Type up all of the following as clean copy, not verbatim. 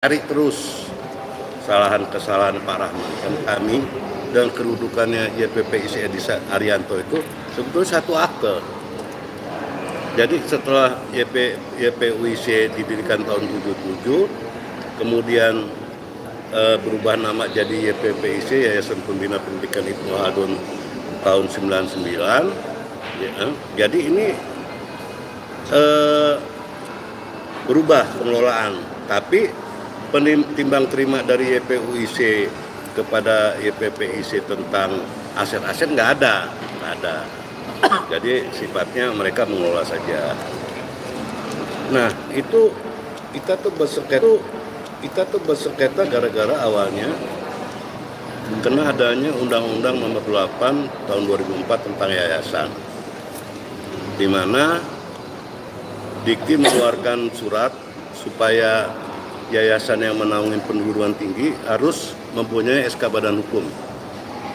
cari terus kesalahan Pak Rahman dan kami dan kedudukannya YPPIC Edi Arianto itu sebetulnya satu akte. Jadi setelah YPUIC didirikan tahun 77, kemudian berubah nama jadi YPPIC Yayasan Pembina Pendidikan Ibnu Khaldun tahun 99. Ya, jadi ini berubah pengelolaan, tapi timbang terima dari YPUIC kepada YPPIC tentang aset-aset nggak ada. Jadi sifatnya mereka mengelola saja. Nah itu kita tuh bersengketa gara-gara awalnya kena adanya Undang-Undang Nomor 8 Tahun 2004 tentang yayasan, di mana Dikti mengeluarkan surat supaya yayasan yang menaungi perguruan tinggi harus mempunyai SK Badan Hukum.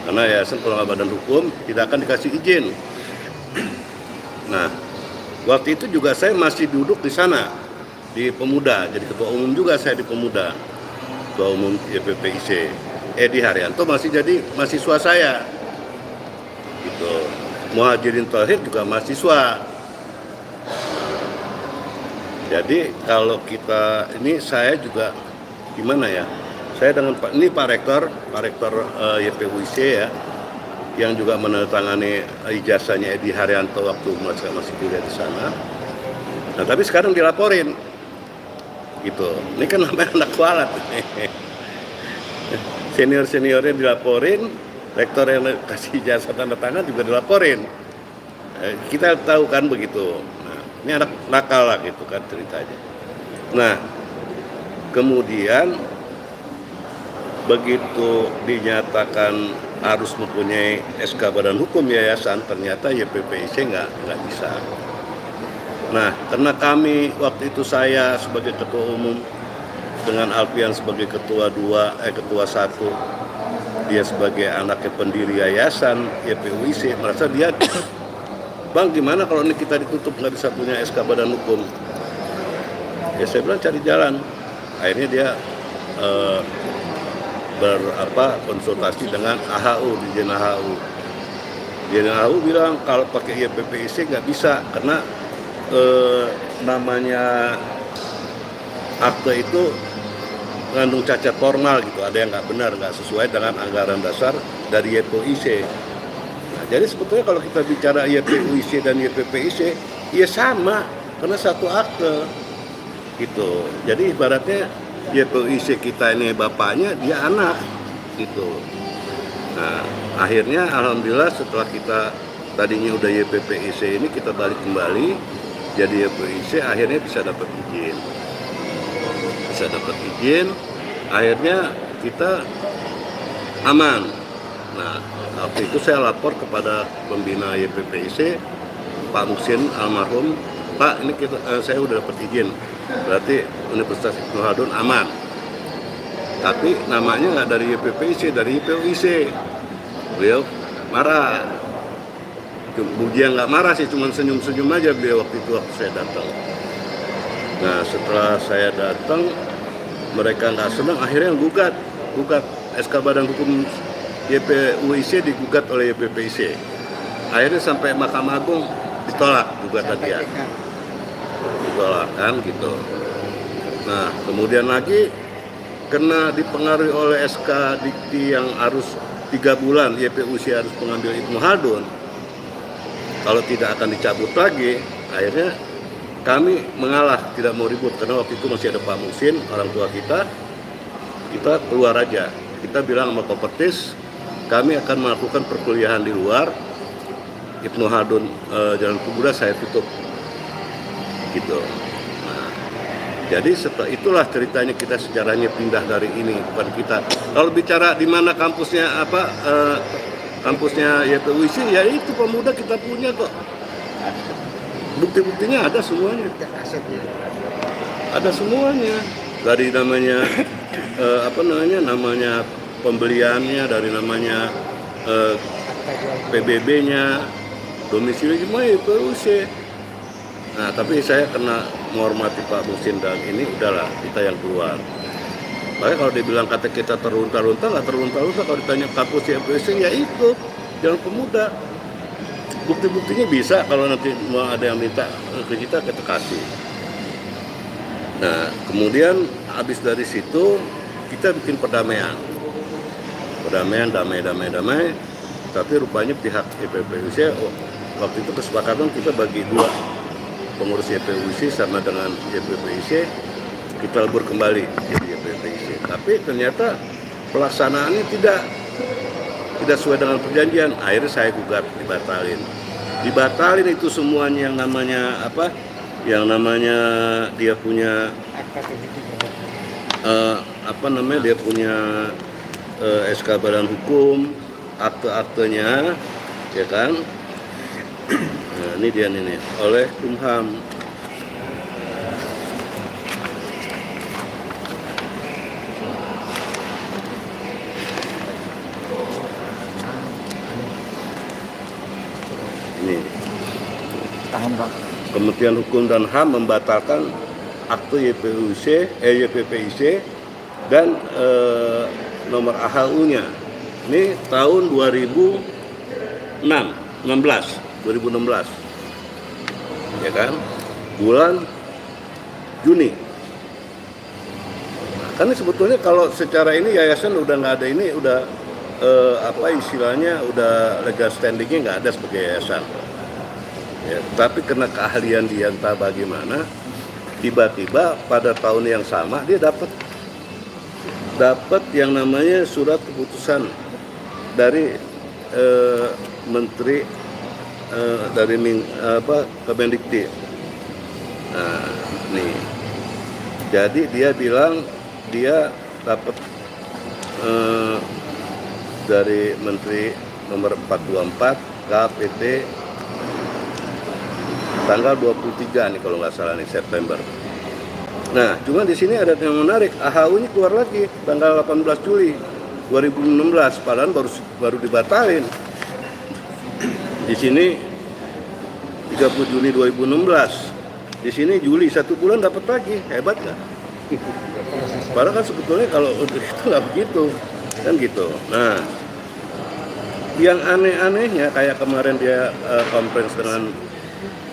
Karena yayasan kalau nggak badan hukum tidak akan dikasih izin. Nah, waktu itu juga saya masih duduk di sana di Pemuda, jadi ketua umum juga saya di Pemuda, ketua umum YPPIC. Edi Haryanto masih jadi mahasiswa saya. Gitu. Muhajirin Thohir juga mahasiswa. Jadi kalau kita ini saya juga gimana ya? Saya dengan Pak Rektor YPUIC ya, yang juga menandatangani ijazahnya Edi Haryanto waktu masih kuliah di sana. Nah tapi sekarang dilaporin, gitu. Ini kan namanya anak kualat. Seniornya dilaporin, rektor yang kasih ijazah tanda tangan juga dilaporin. Kita tahu kan begitu. Ini anak nakal lah gitu kan ceritanya. Nah, kemudian begitu dinyatakan harus mempunyai SK Badan Hukum Yayasan, ternyata YPPIC nggak bisa. Nah, karena kami waktu itu saya sebagai ketua umum dengan Alfian sebagai ketua 1, dia sebagai anaknya pendiri yayasan YPUIC, merasa dia Bang, gimana kalau ini kita ditutup nggak bisa punya SK Badan Hukum? Ya saya bilang cari jalan. Akhirnya dia konsultasi dengan AHU, Dirjen AHU. Dirjen AHU bilang kalau pakai YPPIC nggak bisa karena namanya akte itu mengandung cacat formal gitu, ada yang nggak benar, nggak sesuai dengan anggaran dasar dari YPUIC. Jadi sebetulnya kalau kita bicara YPUIC dan YPPIC, ya sama, karena satu akte, gitu. Jadi ibaratnya YPUIC kita ini bapaknya, dia anak, gitu. Nah, akhirnya alhamdulillah setelah kita tadinya udah YPPIC ini kita balik kembali, jadi YPUIC akhirnya bisa dapat izin, akhirnya kita aman. Nah, waktu itu saya lapor kepada pembina YPPIC, Pak Muhsin almarhum, Pak ini saya udah dapat izin, berarti Universitas Ibnu Khaldun aman. Tapi namanya nggak dari YPPIC, dari YPUIC. Beliau marah. Dia nggak marah sih, cuma senyum-senyum aja beliau waktu saya datang. Nah setelah saya datang, mereka nggak senang, akhirnya gugat SK Badan Hukum YPUIC digugat oleh YPPIC. Akhirnya sampai Mahkamah Agung ditolak gugatan dia. Ditolak kan gitu. Nah, kemudian lagi kena dipengaruhi oleh SK Dikti yang harus 3 bulan YPUIC harus mengambil Ibnu Khaldun. Kalau tidak akan dicabut lagi, akhirnya kami mengalah, tidak mau ribut karena waktu itu masih ada Pak Muhsin, orang tua kita keluar aja. Kita bilang sama Kopertis, kami akan melakukan perkuliahan di luar, Ibnu Khaldun Jalan Pemuda saya tutup, gitu. Nah, jadi setelah itulah ceritanya kita sejarahnya pindah dari ini, bukan kita. Kalau bicara di mana kampusnya kampusnya YPUIC, ya itu Pemuda kita punya kok. Bukti-buktinya ada semuanya. Ada semuanya. Dari namanya namanya pembeliannya, dari namanya PBB-nya, domisili semua YPUIC. Nah, tapi saya kena menghormati Pak Muhsin dan ini udahlah kita yang keluar. Makanya kalau dibilang kata kita terlunta-lunta, nggak terlunta-lunta. Kalau ditanya kapus YPWC, ya itu Jalan Pemuda. Bukti-buktinya bisa, kalau nanti mau ada yang minta ke kita kasih. Nah, kemudian habis dari situ kita bikin perdamaian, damai. Tapi rupanya pihak YPWC waktu itu kesepakatan kita bagi dua, pengurus YPWC sama dengan YPWC kita lebur kembali jadi YPWC. Tapi ternyata pelaksanaannya tidak sesuai dengan perjanjian. Akhirnya saya gugat, dibatalin itu semuanya, yang namanya apa, yang namanya dia punya dia punya SK Badan Hukum, akte-aktenya, ya kan. Nah, ini dia nih oleh Kumham. Ini Kementerian Hukum dan HAM membatalkan akte YPPIC dan nomor AHU-nya. Ini tahun 2016, ya kan, bulan Juni. Karena sebetulnya kalau secara ini yayasan udah nggak ada, ini udah istilahnya udah legal standingnya nggak ada sebagai yayasan. Ya, tapi karena keahlian dia entah bagaimana, tiba-tiba pada tahun yang sama dia dapat yang namanya surat keputusan dari menteri dari Kemendikti. Nah, nih, jadi dia bilang dia dapat dari menteri nomor 424 KPT tanggal 23 nih kalau nggak salah nih, September. Nah, cuma di sini ada yang menarik, AHU-nya keluar lagi tanggal 18 Juli 2016, padahal baru dibatalin. Di sini 30 Juni 2016. Di sini Juli, 1 bulan dapat lagi. Hebat nggak? Padahal kan sebetulnya kalau untuk itu nggak begitu, kan gitu. Nah, yang aneh-anehnya kayak kemarin dia conference dengan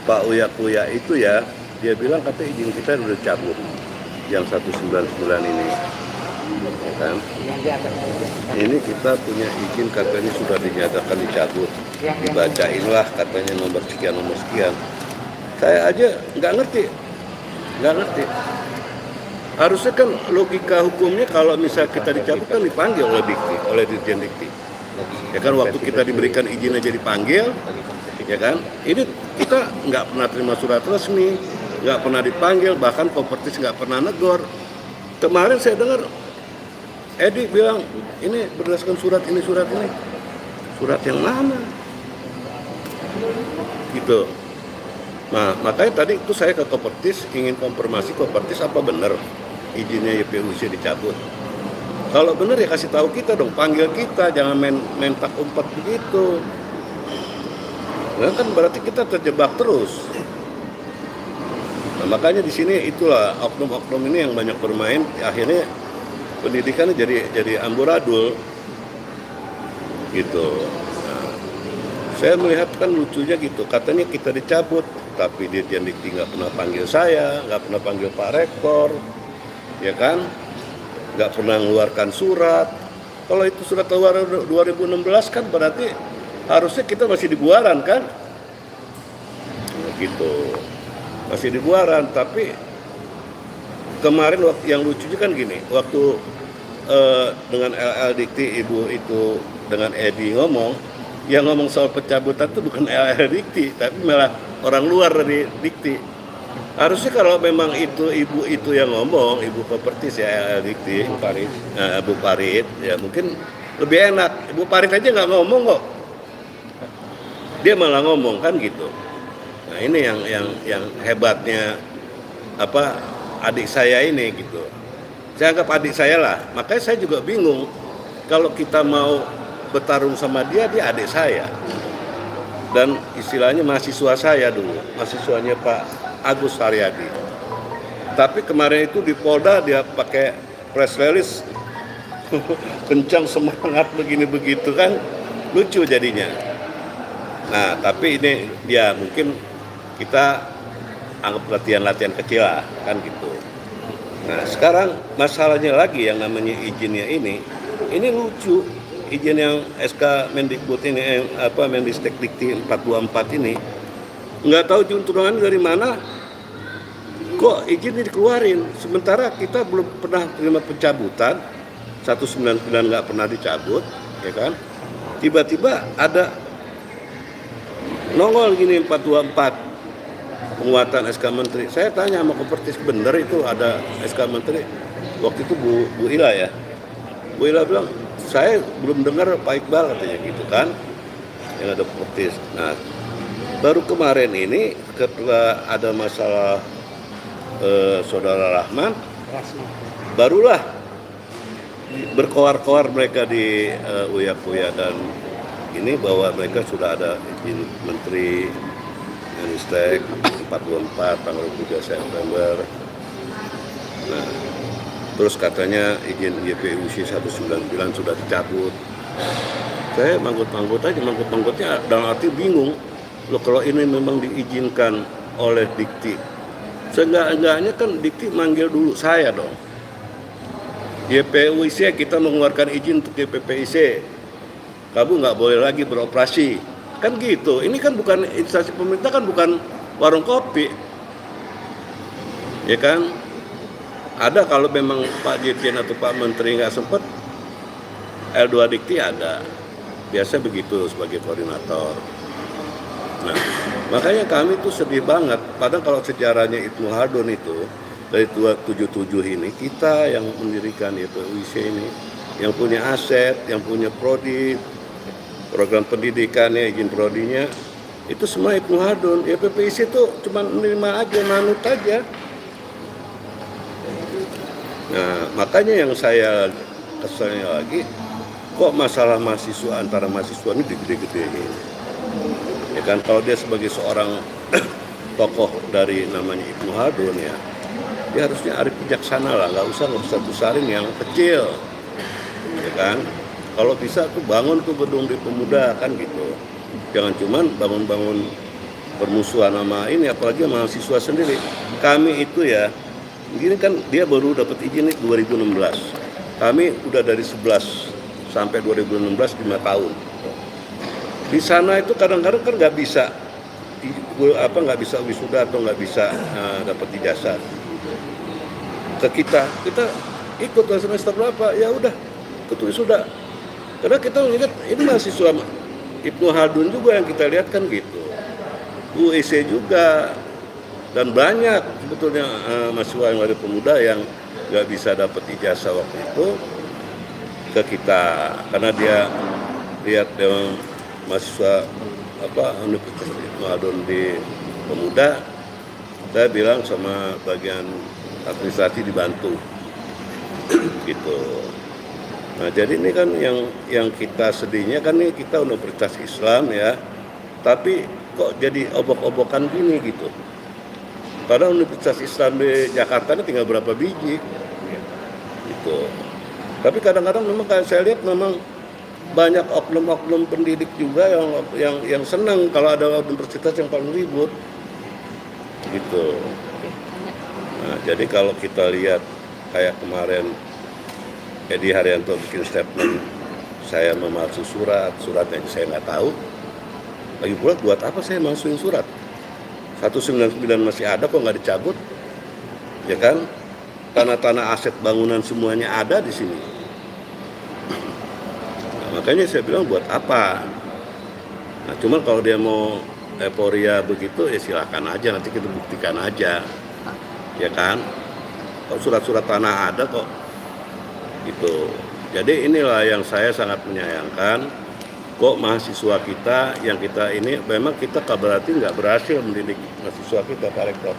Pak Uya itu ya, dia bilang katanya izin kita udah cabut yang 199 ini, ya kan? Ini kita punya izin katanya sudah dinyatakan dicabut, dibacain lah katanya nomor sekian. Saya aja nggak ngerti. Harusnya kan logika hukumnya kalau misal kita dicabut kan dipanggil oleh Dirjen Dikti. Ya kan, waktu kita diberikan izin aja dipanggil, ya kan? Ini kita nggak pernah terima surat resmi, nggak pernah dipanggil, bahkan Kopertis nggak pernah negor. Kemarin saya dengar Edi bilang ini berdasarkan surat ini, surat yang mana? Gitu. Nah, makanya tadi itu saya ke Kopertis ingin konfirmasi Kopertis apa benar izinnya YPWC dicabut. Kalau benar ya kasih tahu kita dong, panggil kita, jangan main tak umpat begitu. Nah, kan berarti kita terjebak terus. Nah, makanya di sini itulah oknum-oknum ini yang banyak bermain, akhirnya pendidikannya jadi amburadul gitu. Nah, saya melihat kan lucunya gitu, katanya kita dicabut, tapi Dirjen Dikti nggak pernah panggil saya, nggak pernah panggil Pak Rektor, ya kan, nggak pernah mengeluarkan surat. Kalau itu surat keluar 2016 kan berarti harusnya kita masih di Buaran kan, gitu, masih di Buaran. Tapi kemarin waktu yang lucunya kan gini, waktu dengan LL Dikti ibu itu dengan Edi ngomong, yang ngomong soal pencabutan itu bukan LL Dikti, tapi malah orang luar dari Dikti. Harusnya kalau memang itu ibu itu yang ngomong, ibu Kopertis ya LL Dikti, Bu Parit, ya mungkin lebih enak. Ibu Parit aja nggak ngomong kok, dia malah ngomong kan gitu. Nah, ini yang hebatnya adik saya ini gitu. Saya anggap adik saya lah, makanya saya juga bingung kalau kita mau bertarung sama dia adik saya. Dan istilahnya mahasiswa saya dulu, mahasiswanya Pak Agus Haryadi. Tapi kemarin itu di Polda dia pakai press release kencang semangat begini begitu kan, lucu jadinya. Nah tapi ini dia mungkin kita anggap latihan kecil lah kan gitu. Nah sekarang masalahnya lagi yang namanya izinnya ini lucu. Izin yang SK Mendikbud ini Mendistek Dikti 424 ini nggak tahu juntrungan dari mana kok izin ini dikeluarin, sementara kita belum pernah terima pencabutan 199 nggak pernah dicabut, ya kan? Tiba-tiba ada nongol gini 424 penguatan SK Menteri. Saya tanya sama Kopertis, bener itu ada SK Menteri? Waktu itu Bu Ila ya, Bu Ila bilang saya belum dengar Pak Iqbal katanya gitu kan, yang ada Kopertis. Nah baru kemarin ini setelah ada masalah Saudara Rahman, barulah berkoar-koar mereka di Uya-Kuya dan ini bahwa mereka sudah ada izin Menteri Mendistek 424 tanggal 3 September. Nah, terus katanya izin YPUC 199 sudah dicabut. Saya manggut-manggutnya dalam arti bingung. Loh kalau ini memang diizinkan oleh Dikti, seenggak-enggaknya kan Dikti manggil dulu saya dong. YPUIC kita mengeluarkan izin untuk YPPIC, kamu nggak boleh lagi beroperasi, kan gitu. Ini kan bukan instansi pemerintah, kan bukan warung kopi, ya kan? Ada kalau memang Pak Dirjen atau Pak Menteri nggak sempat, L2 Dikti ada, biasa begitu sebagai koordinator. Nah, makanya kami tuh sedih banget. Padahal kalau sejarahnya Ibnu Haldun itu dari 277 ini kita yang mendirikan YPUIC ini, yang punya aset, yang punya prodi, program pendidikannya, izin prodinya, itu semua Ibnu Haldun. YPPIC itu cuma menerima aja, manut aja. Nah makanya yang saya keselnya lagi, kok masalah mahasiswa antara mahasiswa ini digede-gedein. Ya kan, kalau dia sebagai seorang tokoh dari namanya Ibnu Haldun ya, dia harusnya arif bijaksana lah, nggak usah ngebesarin yang kecil, ya kan? Kalau bisa tuh bangun tuh gedung di Pemuda kan gitu, jangan cuman bangun-bangun permusuhan sama ini, apalagi mahasiswa sendiri. Kami itu ya, gini kan dia baru dapat izin 2016, kami udah dari 11 sampai 2016 5 tahun. Di sana itu kadang-kadang kan nggak bisa wisuda atau nggak bisa dapat ijazah. Ke kita ikut semester berapa, ya udah ikut wisuda. Karena kita melihat ini mahasiswa Ibnu Haldun juga yang kita lihat kan gitu, UIC juga, dan banyak sebetulnya mahasiswa yang ada Pemuda yang nggak bisa dapat ijazah waktu itu ke kita, karena dia lihat mahasiswa Universitas Ibnu Haldun di Pemuda. Saya bilang sama bagian administrasi dibantu gitu. Nah jadi ini kan yang kita sedihnya kan, ini kita Universitas Islam ya, tapi kok jadi obok-obokan gini gitu. Padahal Universitas Islam di Jakarta ini tinggal berapa biji gitu. Tapi kadang-kadang memang saya lihat memang banyak oknum-oknum pendidik juga yang senang kalau ada universitas yang paling ribut gitu. Nah, jadi kalau kita lihat kayak kemarin Edi Haryanto bikin statement, saya memalsu suratnya saya nggak tahu. Lagi pula buat apa saya masukin surat? 199 masih ada kok nggak dicabut, ya kan? Tanah-tanah aset bangunan semuanya ada di sini. Nah, makanya saya bilang buat apa? Nah, cuman kalau dia mau euforia begitu ya silakan aja, nanti kita buktikan aja. Ya kan, kok surat-surat tanah ada kok gitu. Jadi inilah yang saya sangat menyayangkan, kok mahasiswa kita yang kita ini memang kita berarti nggak berhasil mendidik mahasiswa kita, Pak Rektor.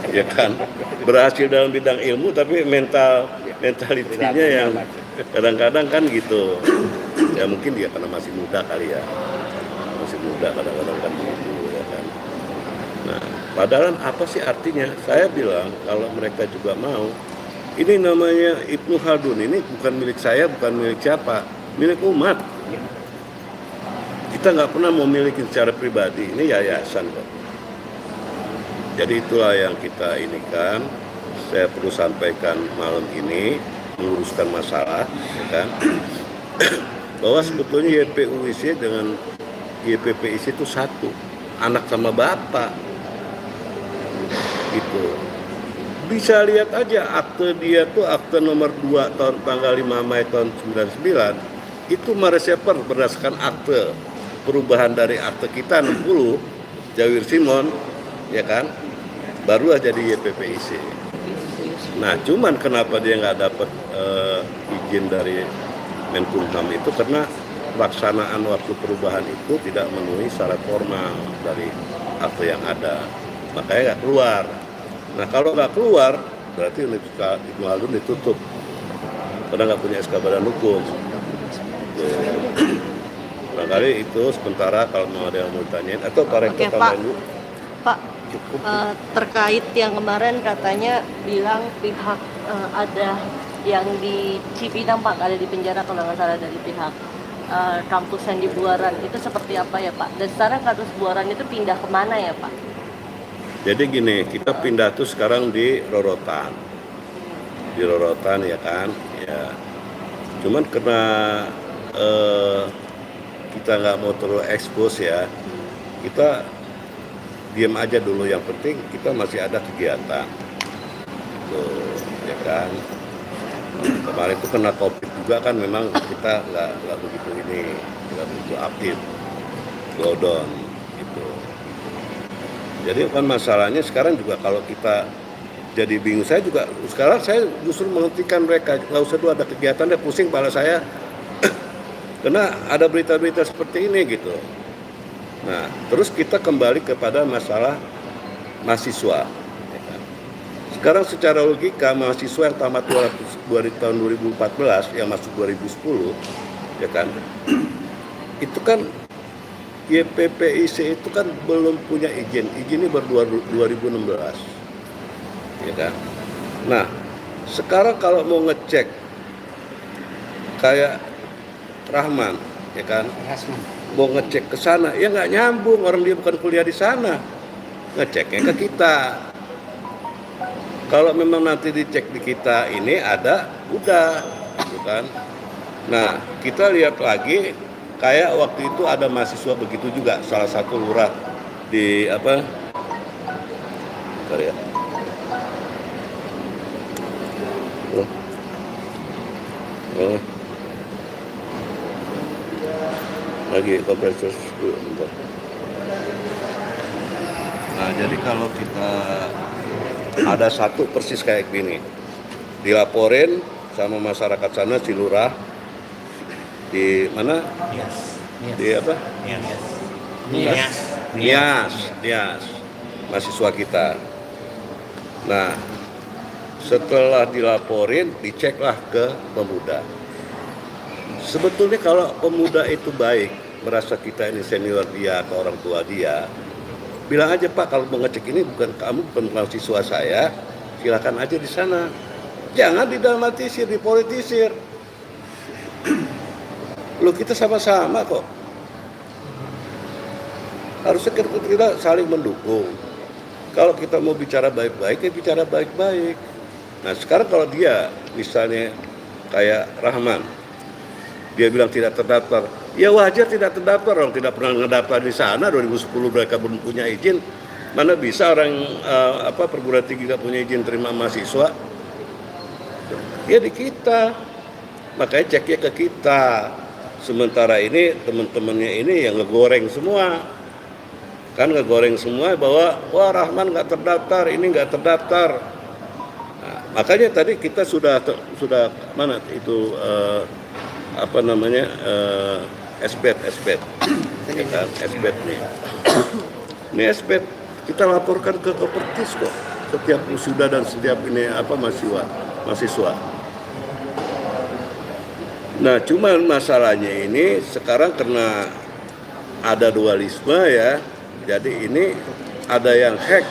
Ya kan, berhasil dalam bidang ilmu tapi mentalitinya yang kadang-kadang kan gitu. Ya mungkin dia karena masih muda kali ya, masih muda kadang-kadang kan gitu ya kan. Nah padahal apa sih artinya? Saya bilang kalau mereka juga mau Ini namanya Ibnu Khaldun, ini bukan milik saya, bukan milik siapa, milik umat. Kita nggak pernah memiliki secara pribadi, ini yayasan kok. Jadi itulah yang kita inikan. Saya perlu sampaikan malam ini, meluruskan masalah, ya kan? Bahwa sebetulnya YPUIC dengan YPPIC itu satu, anak sama bapak, gitu. Bisa lihat aja akte dia tuh akte nomor 2 tahun tanggal 5 Mei tahun 99 itu mereseper berdasarkan akte perubahan dari akte kita 60 Jawir Simon, ya kan, barulah jadi YPPIC. Nah, cuman kenapa dia nggak dapat izin dari Menkumham itu karena pelaksanaan waktu perubahan itu tidak memenuhi syarat formal dari akte yang ada, makanya nggak keluar. Nah, kalau nggak keluar berarti Universitas Ibnu Khaldun ditutup karena nggak punya SK Badan Hukum. Barangkali itu sementara, kalau mau ada yang mau ditanyain atau Pak Rektor tambahin dulu. Pak, terkait yang kemarin katanya bilang pihak ada yang di Cipinang, Pak, ada di penjara kalau nggak salah dari pihak kampus yang di Buaran, itu seperti apa ya Pak? Dan sekarang kampus Buaran itu pindah kemana ya Pak? Jadi gini, kita pindah tuh sekarang di Rorotan, ya kan, ya. Cuman karena kita nggak mau terlalu expose ya, kita diam aja dulu. Yang penting kita masih ada kegiatan, tuh, ya kan. Kemarin itu kena COVID juga kan, memang kita nggak begitu aktif, lockdown gitu. Jadi kan masalahnya sekarang juga kalau kita jadi bingung, sekarang saya justru menghentikan mereka, nggak usah dulu ada kegiatan, deh pusing kepala saya karena ada berita-berita seperti ini gitu. Nah, terus kita kembali kepada masalah mahasiswa. Sekarang secara logika mahasiswa yang tamat tahun 2014 yang masuk 2010, ya kan, itu kan YPPIC itu kan belum punya izinnya baru 2016, ya kan. Nah, sekarang kalau mau ngecek kayak Rahman, ya kan, mau ngecek ke sana, ya nggak nyambung, orang dia bukan kuliah di sana, ngeceknya ke kita. Kalau memang nanti dicek di kita ini ada, udah, gitu kan. Nah, kita lihat lagi. Kayak waktu itu ada mahasiswa begitu juga, salah satu lurah di apa? Bentar ya. Lagi kompresor dulu, bentar. Nah, jadi kalau kita ada satu persis kayak gini, dilaporin sama masyarakat sana, si lurah di mana? Di apa? Nias, mahasiswa kita. Nah, setelah dilaporin, diceklah ke pemuda. Sebetulnya kalau pemuda itu baik, merasa kita ini senior dia atau orang tua dia, bilang aja, Pak, kalau mau ngecek ini bukan mahasiswa saya, silakan aja di sana. Jangan didramatisir, dipolitisir. Loh, kita sama-sama kok. Harusnya kita saling mendukung. Kalau kita mau bicara baik-baik, ya bicara baik-baik. Nah, sekarang kalau dia misalnya kayak Rahman, dia bilang tidak terdaftar, ya wajar tidak terdaftar, orang tidak pernah ngedaftar di sana. 2010 mereka belum punya izin. Mana bisa orang perguruan tinggi nggak punya izin terima mahasiswa? Ya di kita, makanya ceknya ke kita. Sementara ini teman-temannya ini yang ngegoreng semua, kan ngegoreng semua bahwa wah Rahman nggak terdaftar, ini nggak terdaftar. Nah, makanya tadi kita sudah mana itu SBET, ya kan, SBET nih. Ini SBET kita laporkan ke Kopertis kok setiap wisuda dan setiap ini mahasiswa. Nah, cuman masalahnya ini sekarang karena ada dualisme ya, jadi ini ada yang hack.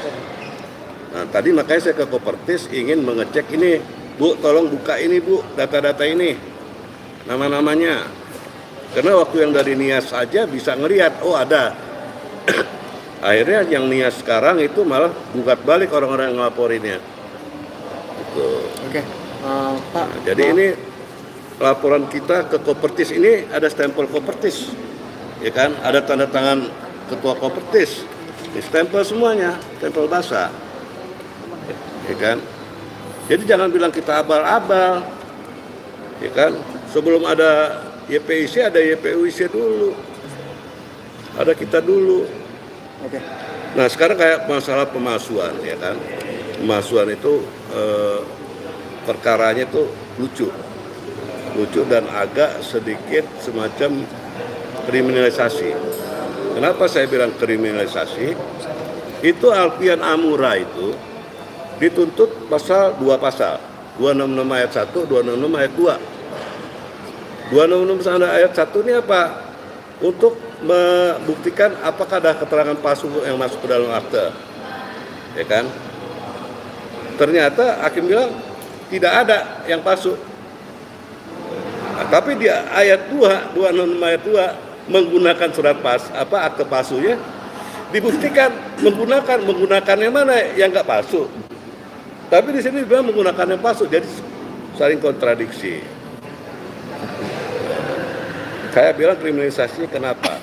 Nah, tadi makanya saya ke Kopertis ingin mengecek ini Bu, tolong buka ini Bu, data-data ini, nama-namanya. Karena waktu yang dari Nias saja bisa ngelihat, oh ada. Akhirnya yang Nias sekarang itu malah gugat balik orang-orang yang ngelaporinnya. Gitu. Oke, Pak. Nah, jadi ini laporan kita ke Kopertis ini ada stempel Kopertis, ya kan? Ada tanda tangan ketua Kopertis, ini stempel semuanya, stempel basah, ya kan? Jadi jangan bilang kita abal-abal, ya kan? Sebelum ada YPIC ada YPUIC dulu, ada kita dulu. Oke. Nah sekarang kayak masalah pemalsuan, ya kan? Pemalsuan itu perkaranya tuh lucu dan agak sedikit semacam kriminalisasi. Kenapa saya bilang kriminalisasi? Itu Alfian Amura itu dituntut pasal 2 pasal, 266 ayat 1, 266 ayat 2. 266 ayat 1 ini apa? Untuk membuktikan apakah ada keterangan palsu yang masuk ke dalam akte. Ya kan? Ternyata hakim bilang tidak ada yang palsu. Nah, tapi di ayat 2, 266 ayat 2 menggunakan surat akte palsunya dibuktikan menggunakannya mana yang nggak palsu. Tapi di sini bilang menggunakan yang palsu, jadi saling kontradiksi. Saya bilang kriminalisasi kenapa?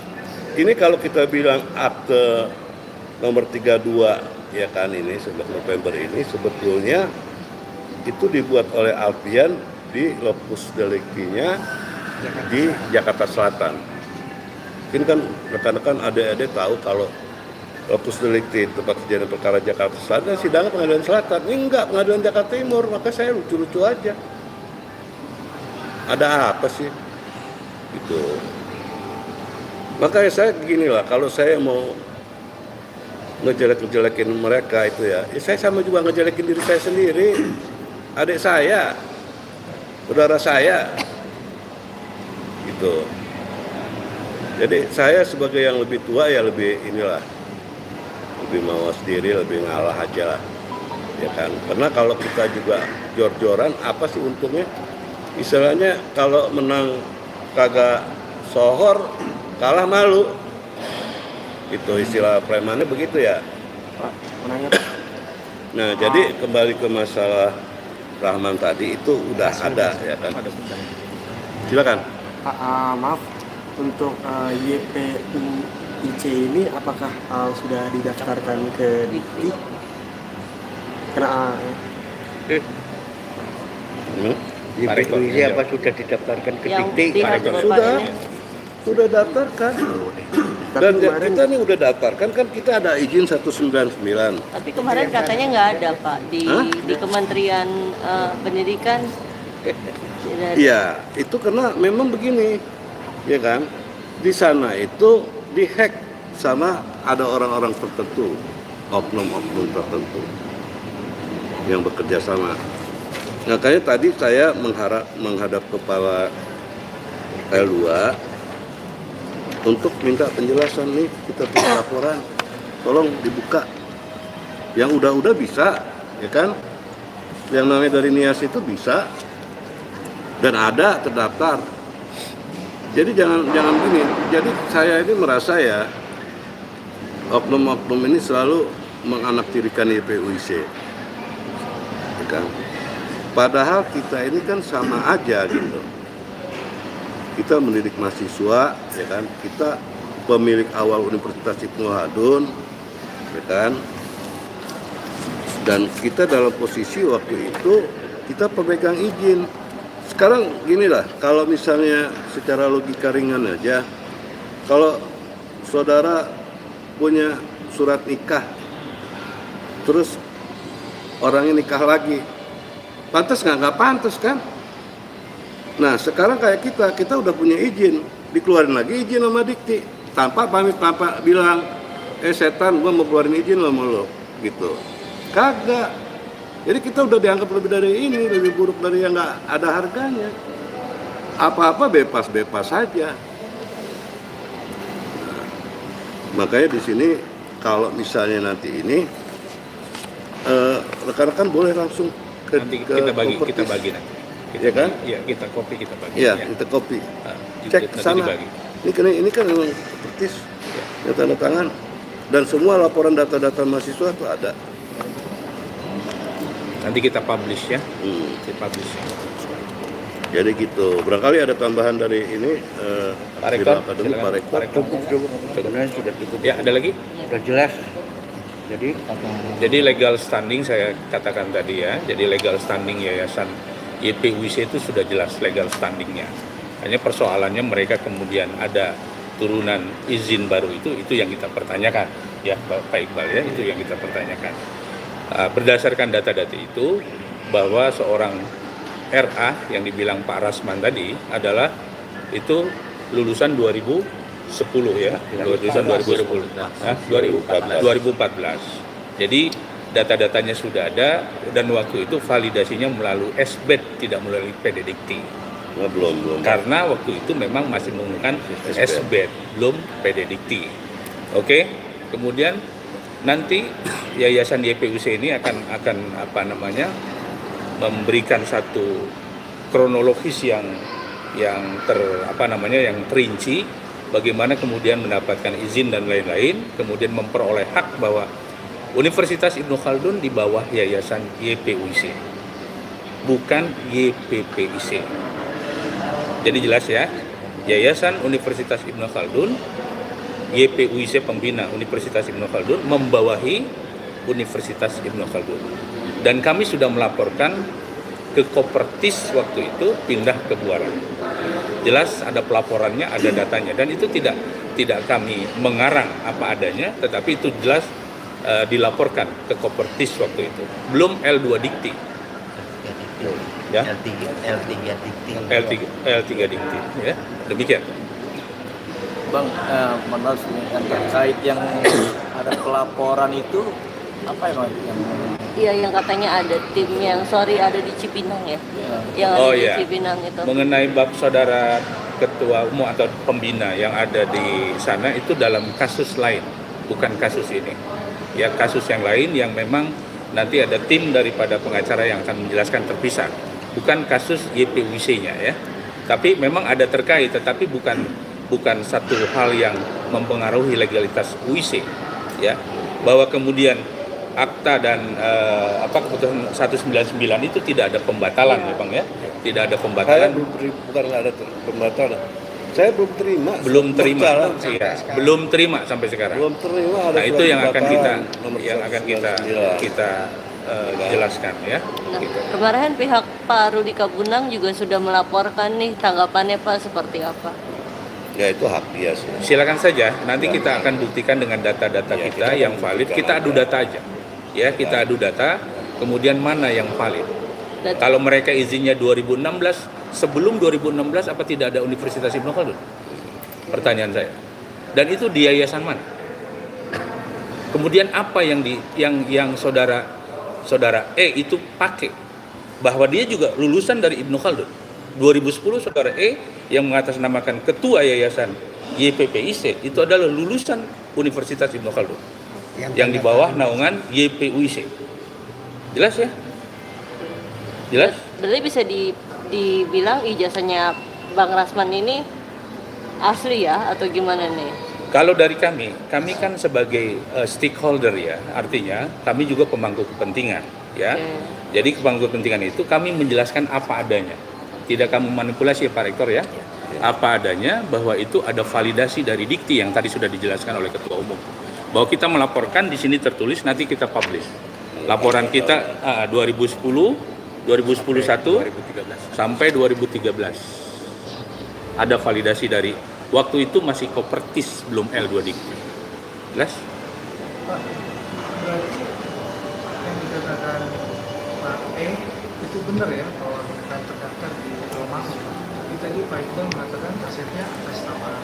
Ini kalau kita bilang akte nomor 32 ya kan ini 11 November ini sebetulnya itu dibuat oleh Alfian di lokus deliktinya di Jakarta Selatan. Mungkin kan rekan-rekan adik-adik tahu kalau lokus delikti tempat kejadian perkara Jakarta Selatan sidangnya Pengadilan Selatan. Ini enggak, Pengadilan Jakarta Timur, maka saya lucu-lucu aja. Ada apa sih? Gitu. Makanya saya beginilah, kalau saya mau ngejelek-ngejelekin mereka itu ya saya sama juga ngejelekin diri saya sendiri, adik saya, saudara saya, gitu. Jadi saya sebagai yang lebih tua ya lebih lebih mawas diri, lebih ngalah aja lah, ya kan. Karena kalau kita juga jor-joran, apa sih untungnya? Istilahnya kalau menang kagak sohor, kalah malu. Itu istilah premannya begitu ya. Pak, menanya Pak. Nah, jadi kembali ke masalah Rahman tadi itu udah ada ya kan. Silakan. Pak, maaf untuk YPUIC ini apakah sudah didaftarkan ke Dikti? Karena YPUIC apa sudah didaftarkan ke Yang Dikti? pihak Sudah daftarkan. Dan kita ini udah daftarkan kan, kita ada izin 199. Tapi kemarin katanya nggak ada Pak di Kementerian Pendidikan. Tidak ada. Iya, itu karena memang begini, ya kan? Di sana itu dihack sama ada orang-orang tertentu, oknum-oknum tertentu yang bekerja sama. Makanya tadi saya menghadap kepala L2 untuk minta penjelasan nih, kita punya laporan, tolong dibuka. Yang udah bisa, ya kan? Yang namanya dari Nias itu bisa dan ada terdaftar. Jadi jangan gini. Jadi saya ini merasa ya oknum-oknum ini selalu menganaktirikan YPUIC, ya kan? Padahal kita ini kan sama aja gitu. Kita mendidik mahasiswa, ya kan? Kita pemilik awal Universitas Ibnu Khaldun, ya kan? Dan kita dalam posisi waktu itu kita pemegang izin. Sekarang ginilah, kalau misalnya secara logika ringan aja, kalau saudara punya surat nikah, terus orangnya nikah lagi, pantas nggak? Nggak pantas kan? Nah sekarang kayak kita udah punya izin, dikeluarin lagi izin sama Dikti, tanpa pamit, tanpa bilang, setan gua mau keluarin izin lo sama lo, gitu. Kagak. Jadi kita udah dianggap lebih dari ini, lebih buruk dari yang nggak ada harganya. Apa-apa bebas-bebas saja. Nah, makanya di sini kalau misalnya nanti ini rekan-rekan boleh langsung ke kita bagi Kompertis. nanti. Iya kan? Iya, kita copy, kita bagi. Iya, ya. kita copy. Nah, Cek nanti ke sana. dibagi. Ini kan memang Kompertis. Ya, tanda tangan. Dan semua laporan data-data mahasiswa itu ada. Nanti kita publish ya. Hmm. Kita publish. Jadi gitu. Barangkali ada tambahan dari ini. Pak Rektor, Akademi, silakan. Pak Rektor. Cukup. Sebenarnya sudah cukup. Ya, ada lagi? Sudah jelas. Jadi legal standing saya katakan tadi ya. Jadi legal standing yayasan YPUIC itu sudah jelas legal standingnya. Hanya persoalannya mereka kemudian ada turunan izin baru itu yang kita pertanyakan ya Pak Iqbal ya, itu yang kita pertanyakan. Berdasarkan data-data itu bahwa seorang RA yang dibilang Pak Rasman tadi adalah itu lulusan 2010 ya, lulusan 2010. Nah, 2014. Jadi data-datanya sudah ada dan waktu itu validasinya melalui SBED, tidak melalui PDDikti. Nah, belum. Karena waktu itu memang masih menggunakan SBED, belum PDDikti. Oke. Kemudian nanti Yayasan YPUIC ini akan memberikan satu kronologis yang terinci bagaimana kemudian mendapatkan izin dan lain-lain, kemudian memperoleh hak bahwa Universitas Ibnu Khaldun di bawah Yayasan YPUIC, bukan YPPIC. Jadi jelas ya, Yayasan Universitas Ibnu Khaldun, YPUIC pembina Universitas Ibnu Khaldun membawahi Universitas Ibnu Khaldun. Dan kami sudah melaporkan ke Kopertis waktu itu pindah ke Buaran. Jelas ada pelaporannya, ada datanya, dan itu tidak kami mengarang apa adanya, tetapi itu jelas dilaporkan ke Kopertis waktu itu. Belum L2 Dikti. Ya. L3 Dikti ya. Demikian. Bang, menurut terkait yang ada pelaporan itu apa yang Iya, yang katanya ada tim yang ada di Cipinang ya. Yang ada di Cipinang itu. Mengenai bab saudara ketua umum atau pembina yang ada di sana itu dalam kasus lain, bukan kasus ini. Ya, kasus yang lain yang memang nanti ada tim daripada pengacara yang akan menjelaskan terpisah. Bukan kasus YPUIC-nya ya. Tapi memang ada terkait, tetapi bukan satu hal yang mempengaruhi legalitas UIC ya. Bahwa kemudian akta dan keputusan 199 itu tidak ada pembatalan ya Bang ya. Tidak ada pembatalan. Bukan ada pembatalan. Saya belum terima. Iya, belum terima sampai sekarang. Belum terima. Nah, itu yang akan kita jelaskan ya. Nah, kemarin pihak Pak Rudi Kabunang juga sudah melaporkan nih, tanggapannya Pak seperti apa? Ya itu hak dia sih. Silakan saja, nanti kita akan buktikan dengan data-data kita yang valid. Kita adu data aja. Ya, kita adu data, kemudian mana yang valid. Kalau mereka izinnya 2016, sebelum 2016 apa tidak ada Universitas Ibnu Khaldun? Pertanyaan saya. Dan itu di yayasan mana? Kemudian apa yang saudara itu pakai bahwa dia juga lulusan dari Ibnu Khaldun. 2010 saudara yang mengatasnamakan ketua yayasan YPPIC itu adalah lulusan Universitas Ibnu Khaldun yang di bawah naungan YPUIC. Jelas ya? Jelas? Berarti bisa dibilang ijazahnya Bang Rasman ini asli ya atau gimana nih? Kalau dari kami kan sebagai stakeholder ya, artinya kami juga pemangku kepentingan ya. Jadi pemangku kepentingan itu kami menjelaskan apa adanya. Tidak kami manipulasi ya Pak Rektor ya. Apa adanya bahwa itu ada validasi dari dikti yang tadi sudah dijelaskan oleh Ketua Umum. Bahwa kita melaporkan di sini tertulis, nanti kita publish. Laporan kita 2010, 2011 sampai 2013. Ada validasi dari waktu itu masih Kopertis, belum L2 Dikti. Jelas? Pak, berarti yang dikatakan Pak itu benar ya bahwa mereka terdaftar di Romas. Tapi tadi Pak Iqbal mengatakan asetnya atas nama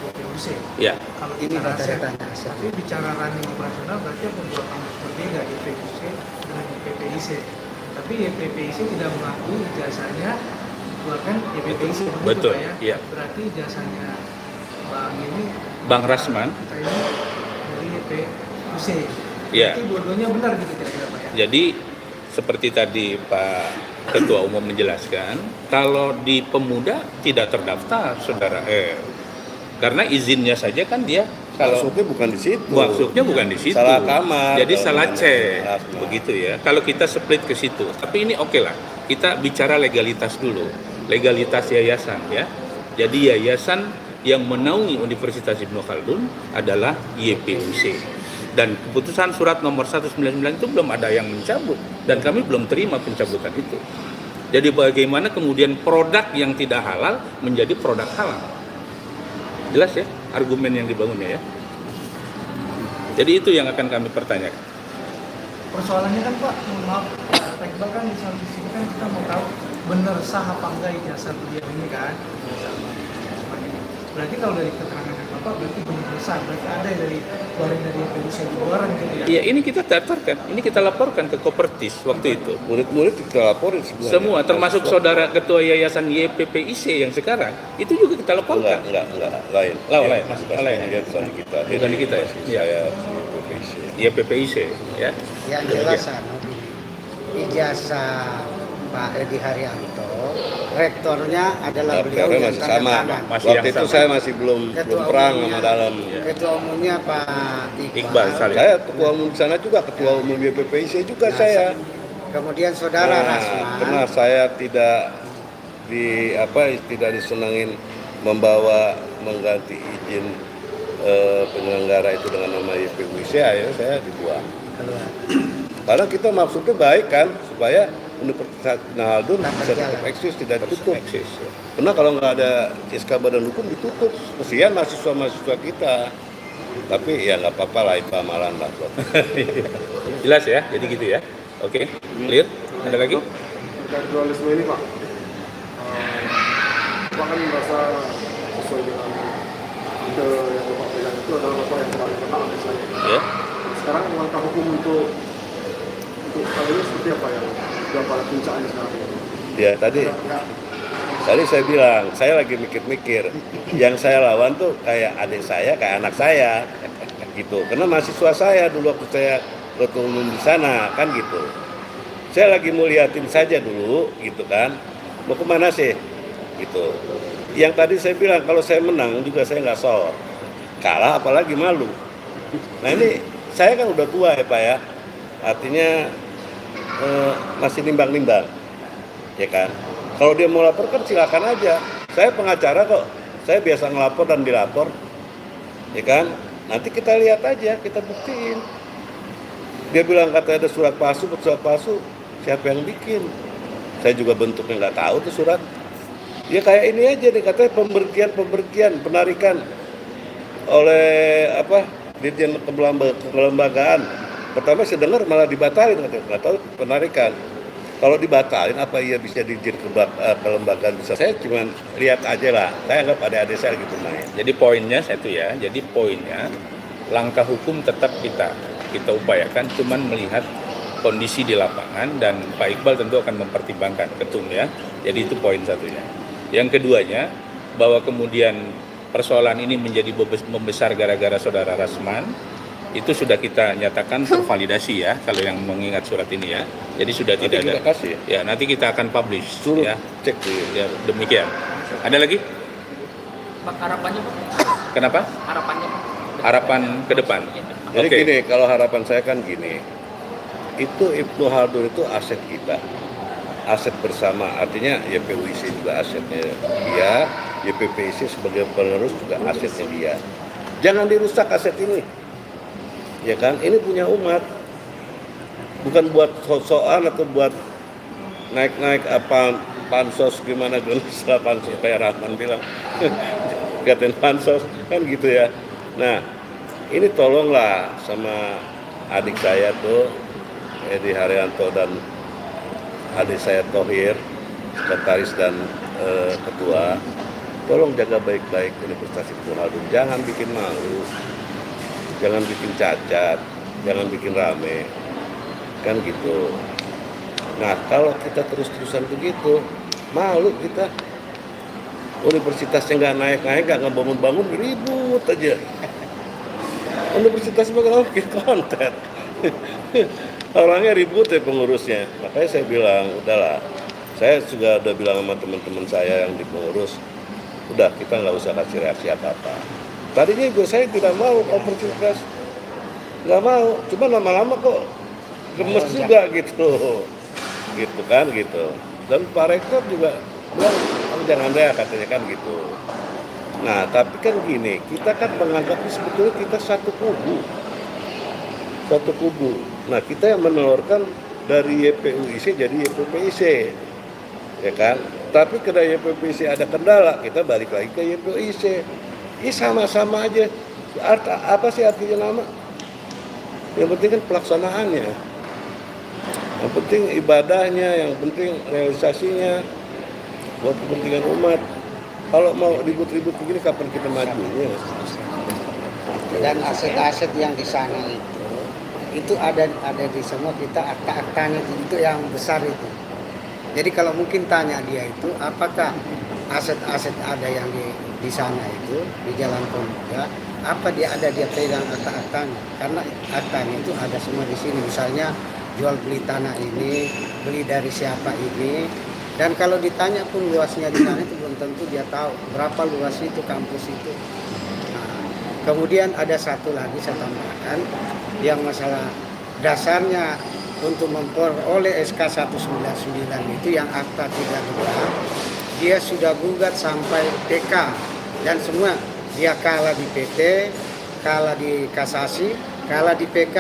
YPUIC. Ya. Kalau bicara aset, tapi bicara running operasional berarti ada dua kampus berbeda, YPUIC dengan YPPIC. Tapi YPPIC tidak mengakui ijazahnya dikeluarkan YPPIC. Betul, Pak, ya? iya. Berarti ijazahnya Bang ini, Bang Rasman. kita ini dari YPUIC. Iya. Berarti dua-duanya benar gitu kira-kira Pak ya? Jadi seperti tadi Pak Ketua Umum menjelaskan, kalau di pemuda tidak terdaftar, saudara, karena izinnya saja kan dia kalau Maksudnya bukan di situ. maksudnya bukan di situ. Salah kamar. Jadi Kalau salah mana? cek, Salah kamar. begitu ya. Kalau kita split ke situ, tapi ini oke lah. Kita bicara legalitas dulu, legalitas yayasan ya. Jadi yayasan yang menaungi Universitas Ibnu Khaldun adalah YPUC. Dan keputusan surat nomor 199 itu belum ada yang mencabut dan kami belum terima pencabutan itu. Jadi bagaimana kemudian produk yang tidak halal menjadi produk halal? Jelas ya argumen yang dibangunnya ya. Jadi itu yang akan kami pertanyakan. Persoalannya kan Pak, mohon maaf, Pak Iqbal kan di satu sisi kan kita mau tahu benar sah apa enggak ijazah beliau ini kan. Berarti kalau dari keterangan Bapak berarti benar sah, berarti ada dari keluaran dari PUC di luaran gitu ya. Iya, ini kita daftarkan, ini kita laporkan ke Kopertis waktu itu. Murid-murid kita laporin Semua, termasuk saudara ketua yayasan YPPIC yang sekarang, itu juga kita laporkan. Enggak, lain. Lain, Bukan lain. dia bukan di kita. Bukan di kita ya? Iya. Saya PPIC. YPPIC, ya. Yang jelas ijazah Pak Edi Haryanto, rektornya adalah beliau Karena yang masih tanda sama. tangan. Masih Waktu yang itu sama. saya masih belum perang sama dalam. Ketua umumnya Pak Iqbal Salim. Saya ketua umum di sana juga, ketua umum YPPIC juga saya. Kemudian saudara Rasman. Karena saya tidak tidak disenangin membawa mengganti izin penyelenggara itu dengan nama YPUC, akhirnya saya dibuang. Karena kita maksudnya baik kan, supaya Universitas Ibnu Khaldun bisa tetap eksis, tidak ditutup. Eksis, ya. Karena kalau nggak ada SK Badan Hukum ditutup, kesian mahasiswa-mahasiswa kita. Tapi ya nggak apa-apa lah, itu amalan lah. Jelas ya, jadi gitu ya. Oke, clear? Ada lagi? Terkait dualisme ini Pak, Bapak kan merasa sesuai dengan ide yang Bapak pegang itu adalah Bapak yang paling kenal dari saya. Ya. Sekarang langkah hukum untuk hal ini seperti apa yang sudah pada puncaknya sekarang ini? Ya tadi saya bilang, saya lagi mikir-mikir. Yang saya lawan tuh kayak adik saya, kayak anak saya, gitu. Karena mahasiswa saya dulu waktu saya ketua umum di sana, kan gitu. Saya lagi mau liatin saja dulu, gitu kan. Mau kemana sih, gitu. Yang tadi saya bilang kalau saya menang juga saya nggak soal. Kalah apalagi malu. Nah ini saya kan udah tua ya Pak ya. Artinya masih nimbang-nimbang, ya kan. Kalau dia mau lapor kan silakan aja. Saya pengacara kok, saya biasa ngelapor dan dilapor, ya kan. Nanti kita lihat aja, kita buktiin. Dia bilang katanya ada surat palsu, siapa yang bikin? Saya juga bentuknya nggak tahu tuh surat. Ya kayak ini aja nih, katanya pemberhentian, penarikan oleh Dirjen Kelembagaan. Pertama saya dengar malah dibatalin, nggak tahu penarikan. Kalau dibatalin apa iya bisa Dirjen Kelembagaan bisa? Saya cuma lihat aja lah. Saya anggap adik-adik saya gitu main. Jadi poinnya satu ya. Jadi poinnya langkah hukum tetap kita upayakan, cuman melihat kondisi di lapangan dan Pak Iqbal tentu akan mempertimbangkan ketum ya. Jadi itu poin satunya. Yang keduanya bahwa kemudian persoalan ini menjadi membesar gara-gara saudara Rasman. Itu sudah kita nyatakan tervalidasi ya, kalau yang mengingat surat ini ya. Jadi sudah Nanti tidak kita ada. kasih. Ya, nanti kita akan publish Suruh ya. cek dulu. Ya, demikian. Ada lagi? Pak, harapannya Pak? Kenapa? Harapannya Pak? Harapan ke depan. Jadi Oke. gini, kalau harapan saya kan gini. Itu Ibnu Khaldun itu aset kita. Aset bersama, artinya YPUIC juga asetnya dia, YPPIC sebagai penerus juga asetnya dia. Jangan dirusak aset ini. Ya kan, ini punya umat, bukan buat sok-sokan atau buat naik-naik pansos gimana setelah pansos kayak Rahman bilang katain pansos kan gitu ya. Nah ini tolonglah sama adik saya tuh Edi Haryanto dan adik saya Thohir, sekretaris dan ketua, tolong jaga baik-baik Universitas Ibnu Khaldun, jangan bikin malu. Jangan bikin cacat, jangan bikin rame, kan gitu. Nah kalau kita terus-terusan begitu, malu kita. Universitasnya nggak naik-naik, nggak ngebangun-bangun, ribut aja. Universitas bakal bikin konten. Orangnya ribut ya pengurusnya, makanya saya bilang udahlah. Saya juga udah bilang sama teman-teman saya yang di pengurus, udah kita nggak usah kasih reaksi apa-apa. Tadinya juga saya tidak mau konferensi pers, nggak mau. Cuma lama-lama kok gemes juga gitu, gitu kan gitu. Dan Pak Rektor juga bilang, jangan deh katanya kan gitu. Nah tapi kan gini, kita kan menganggap sebetulnya kita satu kubu. Nah kita yang menelurkan dari YPUIC jadi YPPIC, ya kan? Tapi karena YPPIC ada kendala, kita balik lagi ke YPUIC. Ini sama-sama aja. Apa sih artinya nama? Yang penting kan pelaksanaannya, yang penting ibadahnya, yang penting realisasinya buat kepentingan umat. Kalau mau ribut-ribut begini, kapan kita majunya? Dan aset-aset yang di sana itu ada di semua kita, akta-aktanya itu yang besar itu. Jadi kalau mungkin tanya dia itu apakah aset-aset ada yang di sana itu di Jalan Pemuda, apa dia pegang akta-aktanya, karena aktanya itu ada semua di sini. Misalnya jual beli tanah ini, beli dari siapa ini, dan kalau ditanya pun luasnya di sana itu belum tentu dia tahu berapa luas itu kampus itu. Nah, kemudian ada satu lagi saya tambahkan, yang masalah dasarnya untuk memperoleh SK 199 itu yang akta 32, dia sudah gugat sampai TK dan semua. Dia kalah di PT, kalah di kasasi, kalah di PK.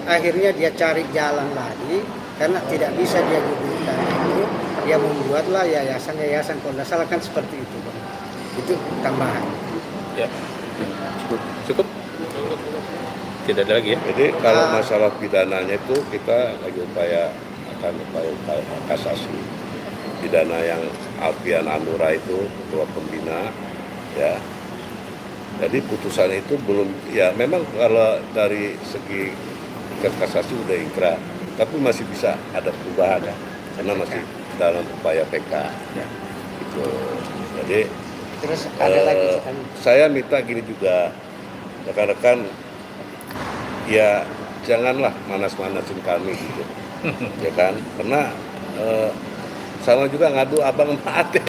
Akhirnya dia cari jalan lagi karena tidak bisa dia gugurkan itu. Dia membuatlah yayasan-yayasan, kalau tidak salah kan seperti itu, Bang. Itu tambahan. Ya, cukup. Tidak ada lagi ya. Jadi kalau masalah pidananya itu kita lagi upaya kasasi. Pidana yang Alfian Anura itu ketua pembina, ya. Jadi putusan itu belum, ya memang kalau dari segi kasasi udah ingkrah, tapi masih bisa ada perubahan ya, karena masih dalam upaya PK. Ya. Gitu. Jadi Terus ada lagi saya minta gini juga, rekan-rekan, ya janganlah manas-manasin kami gitu, ya kan? Karena sama juga ngadu abang sama ate.